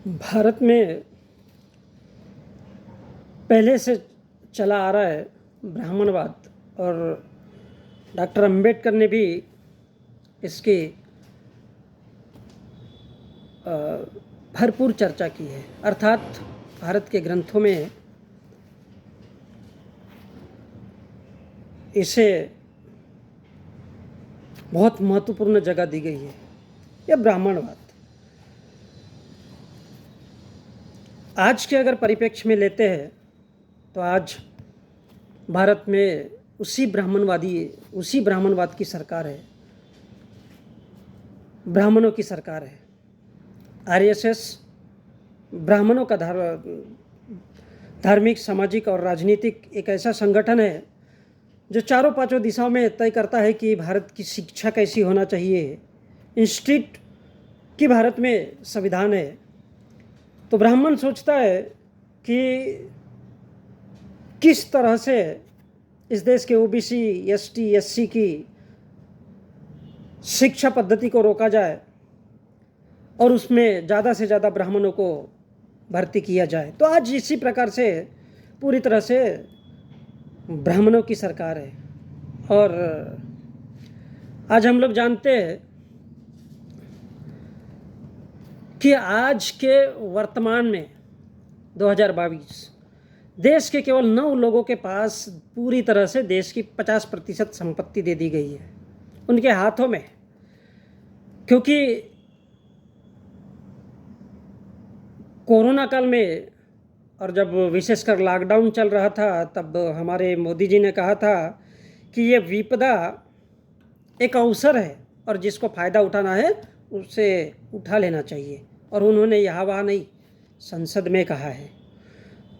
भारत में पहले से चला आ रहा है ब्राह्मणवाद, और डॉक्टर अंबेडकर ने भी इसकी भरपूर चर्चा की है। अर्थात भारत के ग्रंथों में इसे बहुत महत्वपूर्ण जगह दी गई है। यह ब्राह्मणवाद आज के अगर परिप्रेक्ष्य में लेते हैं तो आज भारत में उसी ब्राह्मणवाद की सरकार है, ब्राह्मणों की सरकार है। आरएसएस ब्राह्मणों का धार्मिक, सामाजिक और राजनीतिक एक ऐसा संगठन है जो चारों पांचों दिशाओं में तय करता है कि भारत की शिक्षा कैसी होना चाहिए। इंस्टीट्यूट की भारत में संविधान है। तो ब्राह्मण सोचता है कि किस तरह से इस देश के ओबीसी, एसटी, एससी की शिक्षा पद्धति को रोका जाए और उसमें ज़्यादा से ज़्यादा ब्राह्मणों को भर्ती किया जाए। तो आज इसी प्रकार से पूरी तरह से ब्राह्मणों की सरकार है। और आज हम लोग जानते हैं कि आज के वर्तमान में 2022 देश के केवल 9 लोगों के पास पूरी तरह से देश की 50% संपत्ति दे दी गई है उनके हाथों में। क्योंकि कोरोना काल में और जब विशेषकर लॉकडाउन चल रहा था, तब हमारे मोदी जी ने कहा था कि ये विपदा एक अवसर है और जिसको फ़ायदा उठाना है उसे उठा लेना चाहिए। और उन्होंने यहाँ वहाँ नहीं, संसद में कहा है।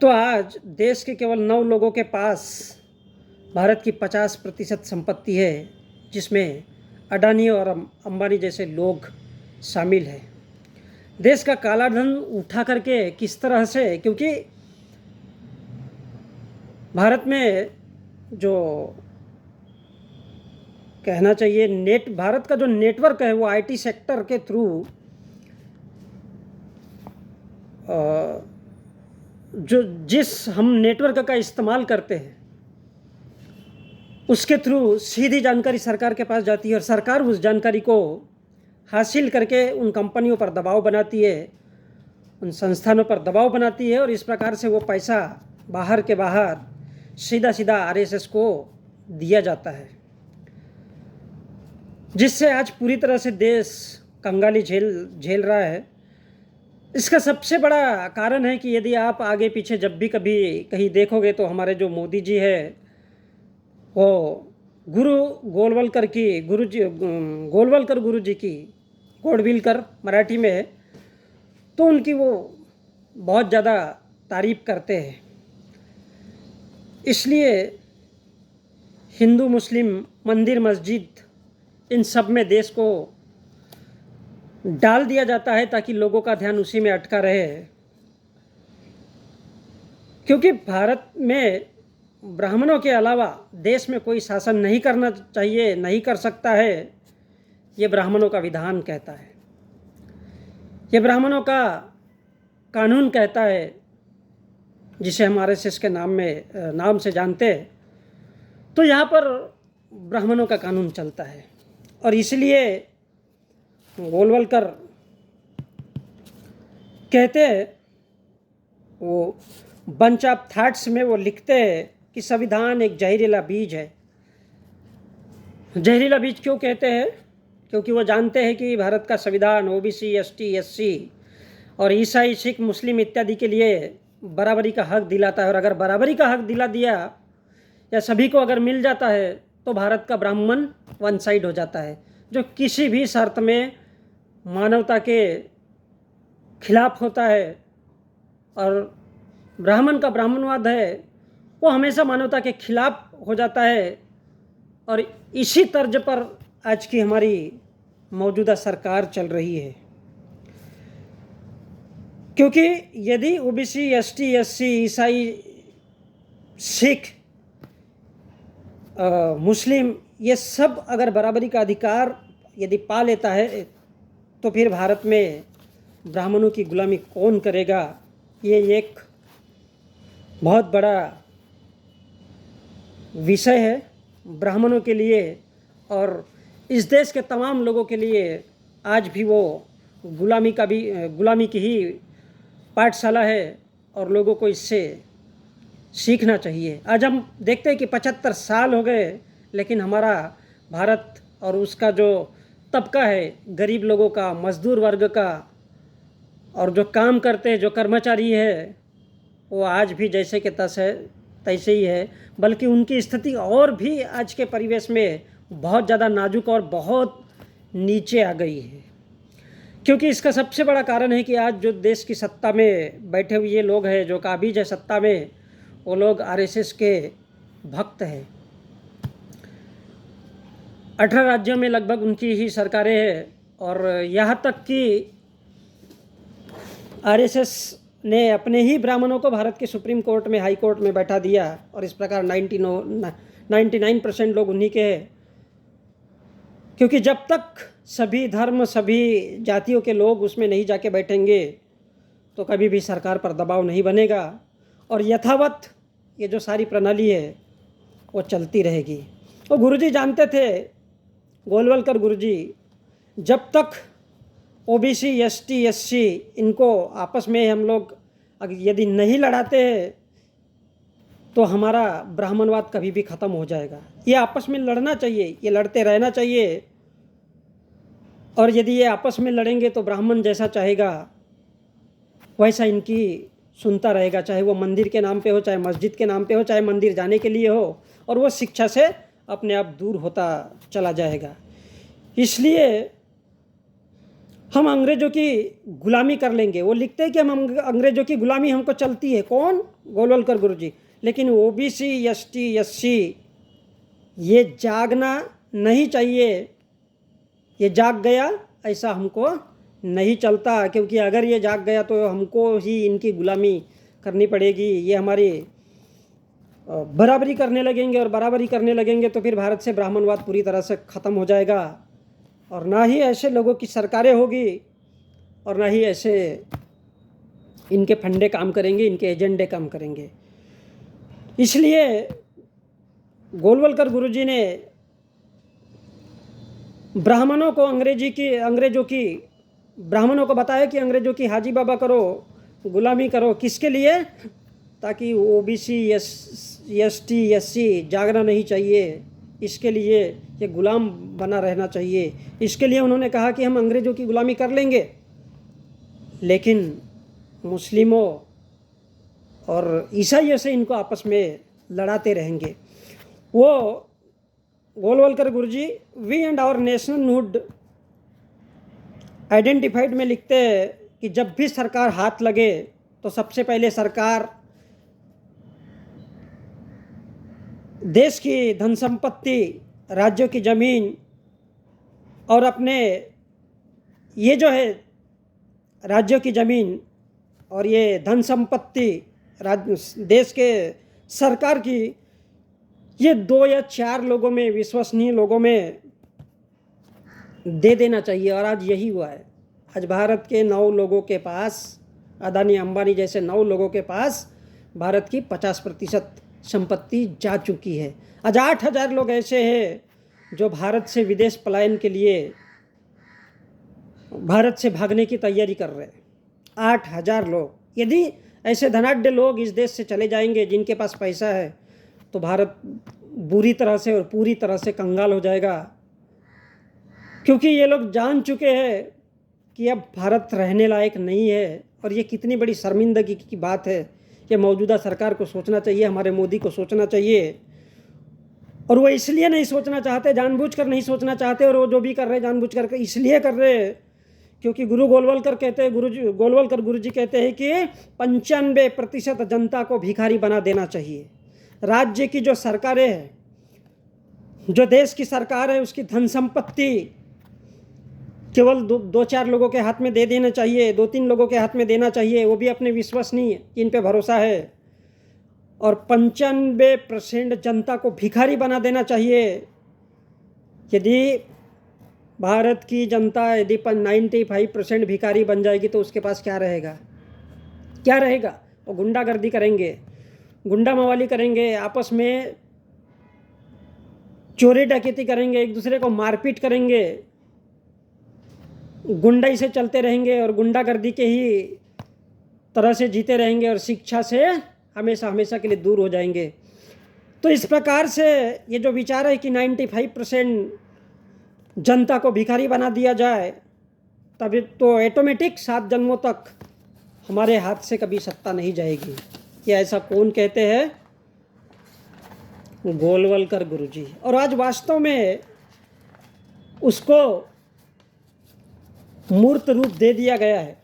तो आज देश के केवल 9 लोगों के पास भारत की 50% संपत्ति है, जिसमें अडानी और अंबानी जैसे लोग शामिल हैं। देश का काला धन उठा करके किस तरह से, क्योंकि भारत में जो कहना चाहिए भारत का जो नेटवर्क है वो आईटी सेक्टर के थ्रू जिस हम नेटवर्क का इस्तेमाल करते हैं उसके थ्रू सीधी जानकारी सरकार के पास जाती है, और सरकार उस जानकारी को हासिल करके उन कंपनियों पर दबाव बनाती है, उन संस्थानों पर दबाव बनाती है, और इस प्रकार से वो पैसा बाहर के बाहर सीधा सीधा आरएसएस को दिया जाता है, जिससे आज पूरी तरह से देश कंगाली झेल रहा है। इसका सबसे बड़ा कारण है कि यदि आप आगे पीछे जब भी कभी कहीं देखोगे तो हमारे जो मोदी जी है वो गोलवलकर गुरु जी की, गोडविलकर मराठी में है, तो उनकी वो बहुत ज़्यादा तारीफ़ करते हैं। इसलिए हिंदू, मुस्लिम, मंदिर, मस्जिद, इन सब में देश को डाल दिया जाता है ताकि लोगों का ध्यान उसी में अटका रहे। क्योंकि भारत में ब्राह्मणों के अलावा देश में कोई शासन नहीं करना चाहिए, नहीं कर सकता है, ये ब्राह्मणों का विधान कहता है, ये ब्राह्मणों का कानून कहता है, जिसे हम आरएसएस के नाम से जानते हैं। तो यहाँ पर ब्राह्मणों का कानून चलता है, और इसलिए गोलवलकर कहते हैं, वो बंच ऑफ थॉट्स में वो लिखते हैं कि संविधान एक जहरीला बीज है। जहरीला बीज क्यों कहते हैं? क्योंकि वो जानते हैं कि भारत का संविधान ओबीसी, एसटी, एससी और ईसाई, सिख, मुस्लिम इत्यादि के लिए बराबरी का हक दिलाता है। और अगर बराबरी का हक दिला दिया या सभी को अगर मिल जाता है तो भारत का ब्राह्मण वन साइड हो जाता है, जो किसी भी शर्त में मानवता के खिलाफ होता है। और ब्राह्मण का ब्राह्मणवाद है वो हमेशा मानवता के खिलाफ हो जाता है। और इसी तर्ज पर आज की हमारी मौजूदा सरकार चल रही है। क्योंकि यदि ओबीसी, एसटी, एससी, ईसाई, सिख, मुस्लिम, ये सब अगर बराबरी का अधिकार यदि पा लेता है तो फिर भारत में ब्राह्मणों की गुलामी कौन करेगा, ये एक बहुत बड़ा विषय है ब्राह्मणों के लिए और इस देश के तमाम लोगों के लिए। आज भी वो गुलामी की ही पाठशाला है और लोगों को इससे सीखना चाहिए। आज हम देखते हैं कि 75 साल हो गए, लेकिन हमारा भारत और उसका जो तबका है, गरीब लोगों का, मजदूर वर्ग का, और जो काम करते जो कर्मचारी है, वो आज भी जैसे के तैसे ही है, बल्कि उनकी स्थिति और भी आज के परिवेश में बहुत ज़्यादा नाजुक और बहुत नीचे आ गई है। क्योंकि इसका सबसे बड़ा कारण है कि आज जो देश की सत्ता में बैठे हुए लोग हैं, जो काबिज है सत्ता में, वो लोग आरएसएस के भक्त हैं। 18 राज्यों में लगभग उनकी ही सरकारें हैं और यहाँ तक कि आरएसएस ने अपने ही ब्राह्मणों को भारत के सुप्रीम कोर्ट में, हाई कोर्ट में बैठा दिया और इस प्रकार 99% लोग उन्हीं के हैं। क्योंकि जब तक सभी धर्म, सभी जातियों के लोग उसमें नहीं जाके बैठेंगे तो कभी भी सरकार पर दबाव नहीं बनेगा और यथावत ये जो सारी प्रणाली है वो चलती रहेगी। वो गुरुजी जानते थे, गोलवलकर गुरुजी, जब तक ओबीसी, एसटी, एससी इनको आपस में हम लोग यदि नहीं लड़ाते हैं तो हमारा ब्राह्मणवाद कभी भी ख़त्म हो जाएगा। ये आपस में लड़ना चाहिए, ये लड़ते रहना चाहिए। और यदि ये आपस में लड़ेंगे तो ब्राह्मण जैसा चाहेगा वैसा इनकी सुनता रहेगा, चाहे वो मंदिर के नाम पे हो, चाहे मस्जिद के नाम पे हो, चाहे मंदिर जाने के लिए हो, और वो शिक्षा से अपने आप दूर होता चला जाएगा। इसलिए हम अंग्रेज़ों की गुलामी कर लेंगे। वो लिखते हैं कि हम अंग्रेज़ों की गुलामी हमको चलती है। कौन? गोलवलकर गुरुजी। लेकिन ओबीसी, एसटी, एससी ये जागना नहीं चाहिए। ये जाग गया ऐसा हमको नहीं चलता, क्योंकि अगर ये जाग गया तो हमको ही इनकी गुलामी करनी पड़ेगी। ये हमारी बराबरी करने लगेंगे और बराबरी करने लगेंगे तो फिर भारत से ब्राह्मणवाद पूरी तरह से ख़त्म हो जाएगा और ना ही ऐसे लोगों की सरकारें होगी और ना ही ऐसे इनके फंडे काम करेंगे, इनके एजेंडे काम करेंगे। इसलिए गोलवलकर गुरुजी ने ब्राह्मणों को ब्राह्मणों को बताया कि अंग्रेजों की हाजी बाबा करो, गुलामी करो। किसके लिए? ताकि ओबीसी, एसटी, एससी जागना नहीं चाहिए। इसके लिए ये गुलाम बना रहना चाहिए। इसके लिए उन्होंने कहा कि हम अंग्रेज़ों की गुलामी कर लेंगे, लेकिन मुस्लिमों और ईसाइयों से इनको आपस में लड़ाते रहेंगे। वो गोलवलकर गुरुजी वी एंड आवर नेशनलहुड आइडेंटिफाइड में लिखते हैं कि जब भी सरकार हाथ लगे तो सबसे पहले सरकार देश की धन संपत्ति, राज्यों की ज़मीन और अपने ये जो है राज्यों की ज़मीन और ये धन संपत्ति देश के सरकार की, ये 2 या 4 लोगों में, विश्वसनीय लोगों में दे देना चाहिए। और आज यही हुआ है। आज भारत के 9 लोगों के पास, अदानी अंबानी जैसे 9 लोगों के पास भारत की 50% संपत्ति जा चुकी है। आज 8000 लोग ऐसे हैं जो भारत से विदेश पलायन के लिए भारत से भागने की तैयारी कर रहे हैं। 8000 लोग। यदि ऐसे धनाढ्य लोग इस देश से चले जाएंगे, जिनके पास पैसा है, तो भारत बुरी तरह से और पूरी तरह से कंगाल हो जाएगा। क्योंकि ये लोग जान चुके हैं कि अब भारत रहने लायक नहीं है। और ये कितनी बड़ी शर्मिंदगी की बात है। ये मौजूदा सरकार को सोचना चाहिए, हमारे मोदी को सोचना चाहिए। और वो इसलिए नहीं सोचना चाहते, जानबूझकर नहीं सोचना चाहते, और वो जो भी कर रहे हैं जानबूझकर इसलिए कर रहे हैं क्योंकि गोलवलकर गुरुजी कहते हैं कि 95% जनता को भिखारी बना देना चाहिए। राज्य की जो सरकारें हैं, जो देश की सरकार है, उसकी धन संपत्ति केवल 2-4 लोगों के हाथ में दे देना चाहिए, 2-3 लोगों के हाथ में देना चाहिए, वो भी अपने विश्वसनीय, इन पे भरोसा है। और 95% जनता को भिखारी बना देना चाहिए। यदि भारत की जनता यदि 95% भिखारी बन जाएगी तो उसके पास क्या रहेगा? क्या रहेगा? वो गुंडागर्दी करेंगे, गुंडा मवाली करेंगे, आपस में चोरी डकैती करेंगे, एक दूसरे को मारपीट करेंगे, गुंडाई से चलते रहेंगे और गुंडागर्दी के ही तरह से जीते रहेंगे और शिक्षा से हमेशा हमेशा के लिए दूर हो जाएंगे। तो इस प्रकार से ये जो विचार है कि 95% जनता को भिखारी बना दिया जाए, तभी तो ऑटोमेटिक 7 जन्मों तक हमारे हाथ से कभी सत्ता नहीं जाएगी। क्या ऐसा कौन कहते हैं? गोलवलकर गुरुजी। और आज वास्तव में उसको मूर्त रूप दे दिया गया है,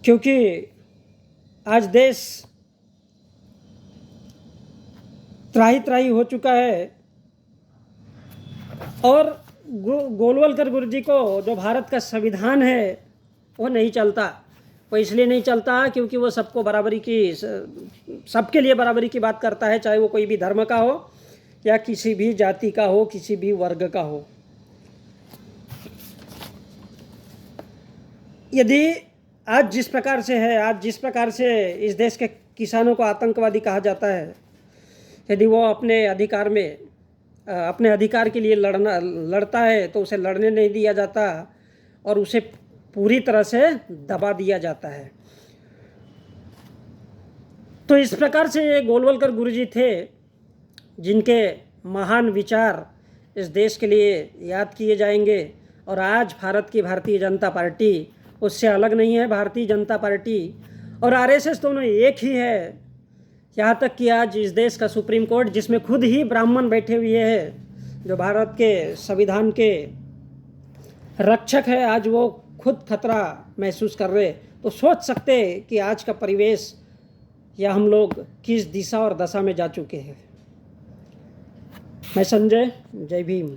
क्योंकि आज देश त्राही त्राही हो चुका है और गोलवलकर गुरुजी को जो भारत का संविधान है वो नहीं चलता। वो इसलिए नहीं चलता क्योंकि वो सबको बराबरी की, सबके लिए बराबरी की बात करता है, चाहे वो कोई भी धर्म का हो या किसी भी जाति का हो, किसी भी वर्ग का हो। यदि आज जिस प्रकार से है, आज जिस प्रकार से इस देश के किसानों को आतंकवादी कहा जाता है, यदि वो अपने अधिकार में, अपने अधिकार के लिए लड़ता है तो उसे लड़ने नहीं दिया जाता और उसे पूरी तरह से दबा दिया जाता है। तो इस प्रकार से ये गोलवलकर गुरुजी थे, जिनके महान विचार इस देश के लिए याद किए जाएंगे। और आज भारत की भारतीय जनता पार्टी उससे अलग नहीं है। भारतीय जनता पार्टी और आरएसएस दोनों एक ही है। यहाँ तक कि आज इस देश का सुप्रीम कोर्ट, जिसमें खुद ही ब्राह्मण बैठे हुए हैं, जो भारत के संविधान के रक्षक है, आज वो खुद खतरा महसूस कर रहे। तो सोच सकते कि आज का परिवेश या हम लोग किस दिशा और दशा में जा चुके हैं। मैं संजय, जय भीम।